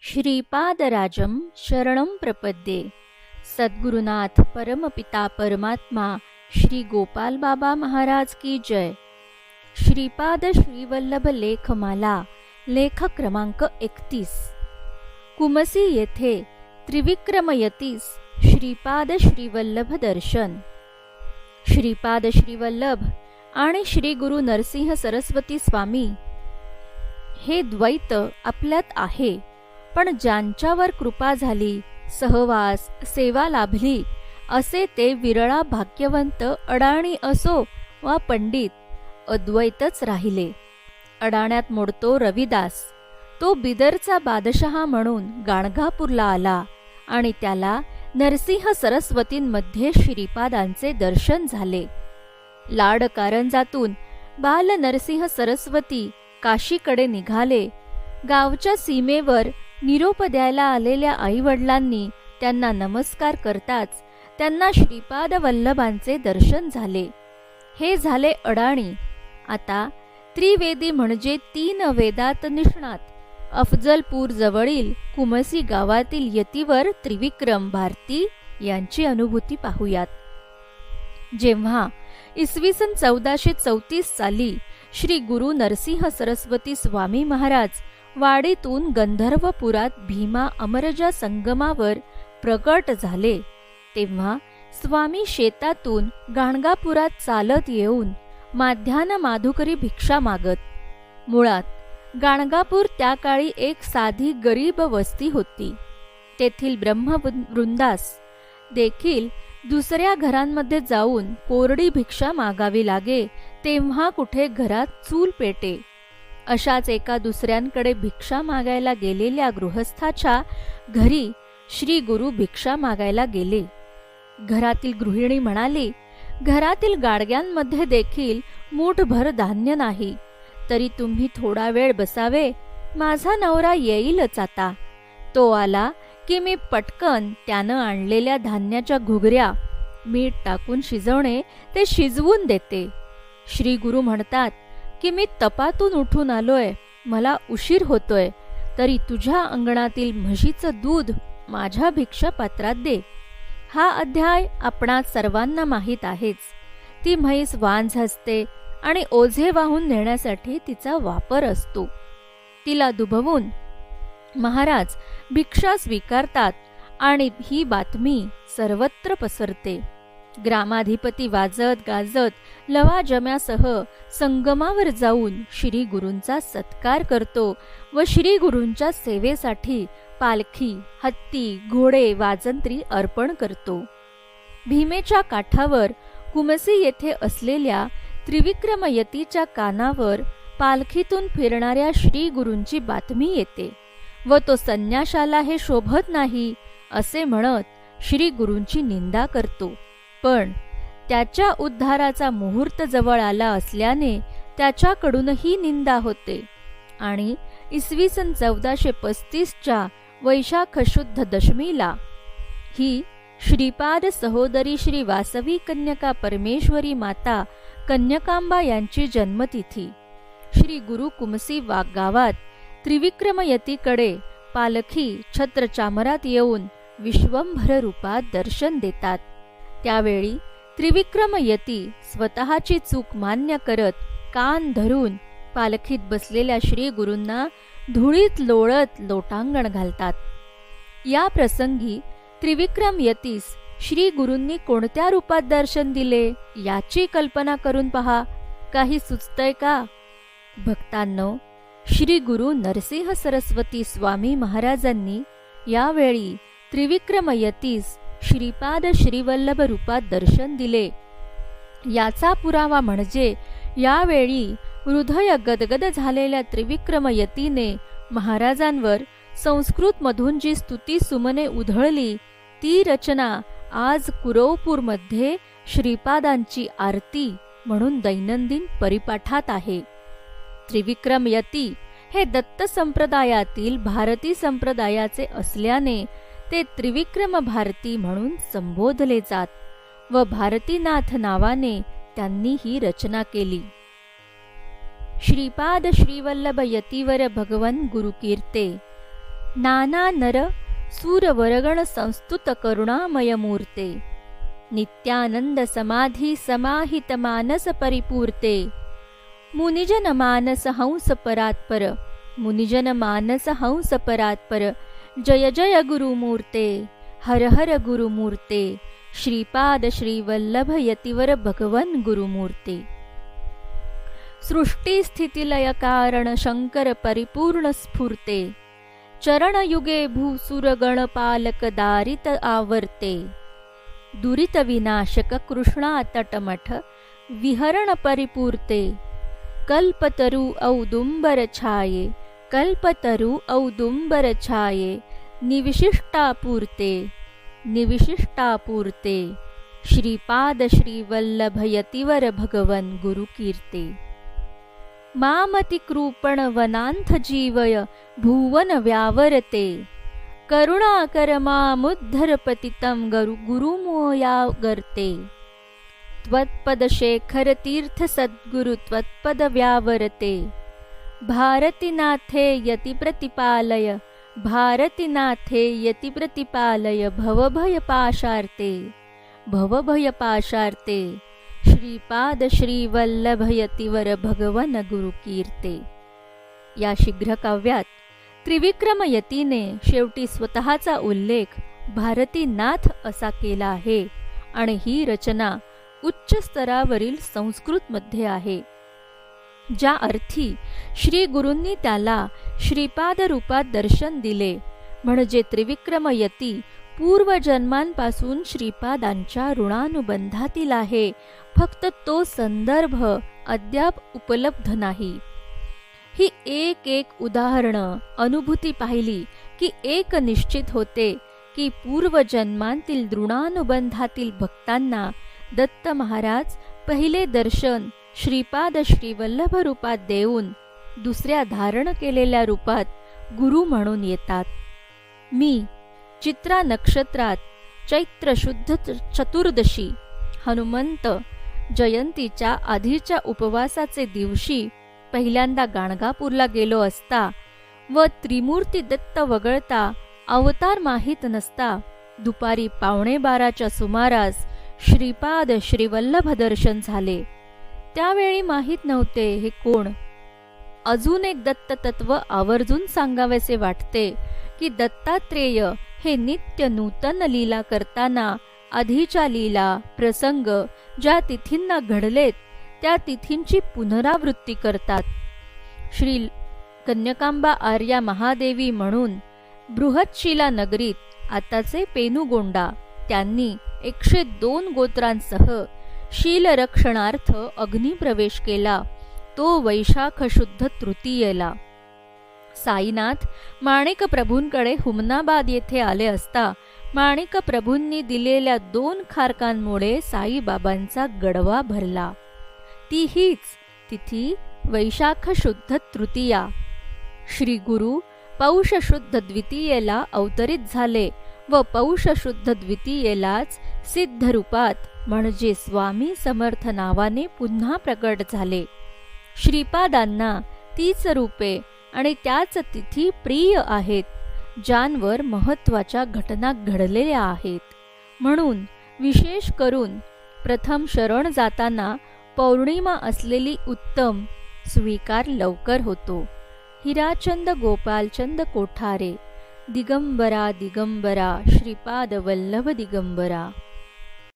श्रीपादराजं शरणं प्रपद्ये। सद्गुरुनाथ परमपिता परमात्मा श्री गोपाल बाबा महाराज की जय। श्रीपाद श्रीवल्लभ लेखमाला लेख क्रमांक 31। कुमसी येथे त्रिविक्रमयतीस श्रीपाद श्रीवल्लभ दर्शन। श्रीपाद श्रीवल्लभ आणि श्री गुरु नरसिंह सरस्वती स्वामी हे द्वैत आपल्यात आहे, पण ज्यांच्यावर कृपा झाली, सहवास सेवा लाभली, असे ते विरळा भाग्यवंत अडाणी असो वा पंडित, अद्वैतच राहिले। अडाण्यात मोडतो रविदास, तो बिदरचा बादशहा म्हणून गाणगापूरला आला आणि त्याला नरसिंह सरस्वतींमध्ये श्रीपादांचे दर्शन झाले। लाड कारंजातून बाल नरसिंह सरस्वती काशीकडे निघाले। गावच्या सीमेवर निरोप द्यायला आलेल्या आईवडिलांनी त्यांना नमस्कार करताच त्यांना श्रीपाद वल्लभांचे दर्शन झाले। हे झाले अडाणी। आता त्रिवेदी म्हणजे 3 वेदात निष्णात अफजलपूर जवळील कुमसी गावातील यतीवर त्रिविक्रम भारती यांची अनुभूती पाहूयात। जेव्हा इसवी सन 1434 साली श्री गुरु नरसिंह सरस्वती स्वामी महाराज वाडीतून गंधर्वपुरात भीमा अमरजा संगमावर प्रकट झाले, तेव्हा स्वामी शेतातून गाणगापुरात चालत येऊन माध्यान्ह माधुकरी भिक्षा मागत। मुळात गाणगापूर त्या काळी एक साधी गरीब वस्ती होती। तेथील ब्रह्मवृंदास देखील दुसऱ्या घरांमध्ये जाऊन कोरडी भिक्षा मागावी लागे, तेव्हा कुठे घरात चूल पेटे। अशाच एका दुसऱ्यांकडे भिक्षा मागायला गेलेल्या गृहस्थाच्या घरी श्री गुरु भिक्षा मागायला गेले। घरातील गृहिणी म्हणाली, घरातील गाडग्यांमध्ये देखील मूठभर धान्य नाही, तरी तुम्ही थोडा वेळ बसावे, माझा नवरा येईलच आता। तो आला की मी पटकन त्यानं आणलेल्या धान्याच्या घुगऱ्या मीठ टाकून शिजवणे ते शिजवून देते। श्री गुरु म्हणतात की मी तपातून उठून आलोय, मला उशीर होतोय, तरी तुझ्या अंगणातील म्हशीचं दूध माझ्या भिक्षापात्रात दे। हा अध्याय आपणा सर्वांना माहीत आहेच। ती म्हैस वांझ असते आणि ओझे वाहून नेण्यासाठी तिचा वापर असतो। तिला दुभवून महाराज भिक्षा स्वीकारतात आणि ही बातमी सर्वत्र पसरते। ग्रामाधिपती वाजत गाजत लवाजम्यासह संगमावर जाऊन श्री गुरूंचा सत्कार करतो व श्री गुरूंच्या सेवेसाठी पालखी, हत्ती, घोडे, वाजंत्री अर्पण करतो। भीमेच्या काठावर कुमसी येथे असलेल्या त्रिविक्रमयतीच्या कानावर पालखीतून फिरणाऱ्या श्री गुरूंची बातमी येते व तो संन्याशाला हे शोभत नाही असे म्हणत श्री गुरूंची निंदा करतो। पण त्याच्या उद्धाराचा मुहूर्त जवळ आला असल्याने त्याच्याकडूनही निंदा होते आणि इसवी सन 1435च्या वैशाख शुद्ध दशमीला ही श्रीपाद सहोदरी श्री वासवी कन्यका परमेश्वरी माता कन्यकांबा यांची जन्मतिथी। श्री गुरु कुमसी गावात त्रिविक्रमयतीकडे पालखी छत्र चामरात येऊन विश्वंभर रूपात दर्शन देतात। त्यावेळी त्रिविक्रमयती स्वतःची चूक मान्य करत कान धरून पालखीत बसलेल्या श्री गुरूंना धुळीत लोळत लोटांगण घालतात। या प्रसंगी त्रिविक्रमयतीस श्री गुरूंनी कोणत्या रूपात दर्शन दिले याची कल्पना करून पहा, काही सुचतंय का? भक्तांनो, श्री गुरु नरसिंह सरस्वती स्वामी महाराजांनी यावेळी त्रिविक्रमयतीस श्रीपाद श्रीवल्लभ रूपात दर्शन दिले। याचा पुरावा म्हणजे यावेळी हृदय गदगद झालेल्या त्रिविक्रमयतीने महाराजांवर संस्कृतमधून जी स्तुती सुमने उधळली, ती रचना आज कुरवपूरमध्ये श्रीपादांची आरती म्हणून दैनंदिन परिपाठात आहे। त्रिविक्रमयती हे दत्त संप्रदायातील भारती संप्रदायाचे असल्याने ते त्रिविक्रम भारती म्हणून संबोधले जात व भारतीनाथ नावाने त्यांनी ही रचना केली। श्रीपाद श्रीवल्लभ यतीवर भगवन गुरुकीर्ते नाना नर सूरवरगण संस्तुत करुणामय मूर्ते, नित्यानंद समाधी समाहित मानस परिपूर्ते, मुनिजन मानस हंस परात्पर, मुनिजन मानस हंस परात्पर, जय जय गुरुमूर्ते, हर हर गुरुमूर्ते, श्रीपाद श्रीवल्लभ यतिवर भगवन गुरुमूर्ते. सृष्टी स्थिती लय कारण शंकर परिपूर्ण स्फूर्ते, चरणयुगे भूसुर गणपालक दारित आवर्ते, दुरित विनाशक कृष्णा तटमठ विहरण परिपूर्ते, कल्पतरु औदुंबर छाये, कल्पतरु औदुंबर छाये, निविशिष्टापूर्ते, निविशिष्टापूर्ते, श्रीपाद श्रीवल्लभ यतिवर भगवन गुरुकीर्ते. मामति कृपण वनांथ जीवय भुवन व्यावरते, करुणाकर मामुद्धर पतितं गुरुमोयागर्ते, त्वत्पद शेखर तीर्थ सद्गुरु त्वत्पद व्यावरते, भारतीनाथे यति प्रतिपालय, भारतीनाथे यति प्रतिपालय, भवभय पाशार्ते, भवभय पाशार्ते, श्रीपाद श्रीवल्लभ यतिवर भगवन गुरुकीर्ते. या शीघ्र काव्यात त्रिविक्रम यतीने शेवटी स्वतःचा उल्लेख भारतीनाथ असा केला आहे आणि ही रचना उच्च स्तरावरील संस्कृतमध्ये आहे. ज्या अर्थी श्री गुरूंनी त्याला श्रीपाद रूपात दर्शन दिले, म्हणजे त्रिविक्रम यती पूर्वजन्मांपासून श्रीपादांच्या ऋणानुबंधातील आहे, फक्त तो संदर्भ अद्याप उपलब्ध नाही. ही एक एक उदाहरणं अनुभूती पाहिली की एक निश्चित होते की पूर्वजन्मांतील ऋणानुबंधातील भक्तांना दत्त महाराज पहिले दर्शन श्रीपाद श्रीवल्लभ रूपात देऊन दुसऱ्या धारण केलेल्या रूपात गुरु म्हणून येतात. मी चित्रा नक्षत्रात चैत्र शुद्ध चतुर्दशी हनुमंत जयंतीच्या आधीच्या उपवासाचे दिवशी पहिल्यांदा गाणगापूरला गेलो असता व त्रिमूर्ती दत्त वगळता अवतार माहीत नसता दुपारी 11:15च्या सुमारास श्रीपाद श्रीवल्लभ दर्शन झाले. त्यावेळी माहीत नव्हते हे कोण. अजून एक दत्त तत्व आवर्जून सांगावेसे वाटते की दत्तात्रेय हे नित्य नूतन लीला करताना आधीच्या लीला प्रसंग ज्या तिथींना घडलेत त्या तिथींची पुनरावृत्ती करतात. श्री कन्यकांबा आर्या महादेवी म्हणून बृहतशिला नगरीत आताचे पेनुगोंडा त्यांनी 102 गोत्रांसह शीलरक्षणार्थ अग्निप्रवेश केला, तो वैशाख शुद्ध तृतीयेला. साईनाथ माणिक प्रभूंकडे हुमनाबाद येथे आले असता माणिक प्रभूंनी दिलेल्या 2 खारकांमुळे साईबाबांचा गडवा भरला. ती हीच तिथी वैशाख शुद्ध तृतीया. श्री गुरु पौष शुद्ध द्वितीयेला अवतरित झाले व पौष शुद्ध द्वितीयेलाच सिद्ध रूपात म्हणजे स्वामी समर्थ नावाने पुन्हा प्रकट झाले. श्रीपादांना तीच रूपे आणि त्याच तिथी प्रिय आहेत, ज्यांवर महत्त्वाच्या घटना घडलेल्या आहेत. म्हणून विशेष करून प्रथम शरण जाताना पौर्णिमा असलेली उत्तम, स्वीकार लवकर होतो. हिराचंद गोपालचंद कोठारे. दिगंबरा दिगंबरा श्रीपाद वल्लभ दिगंबरा.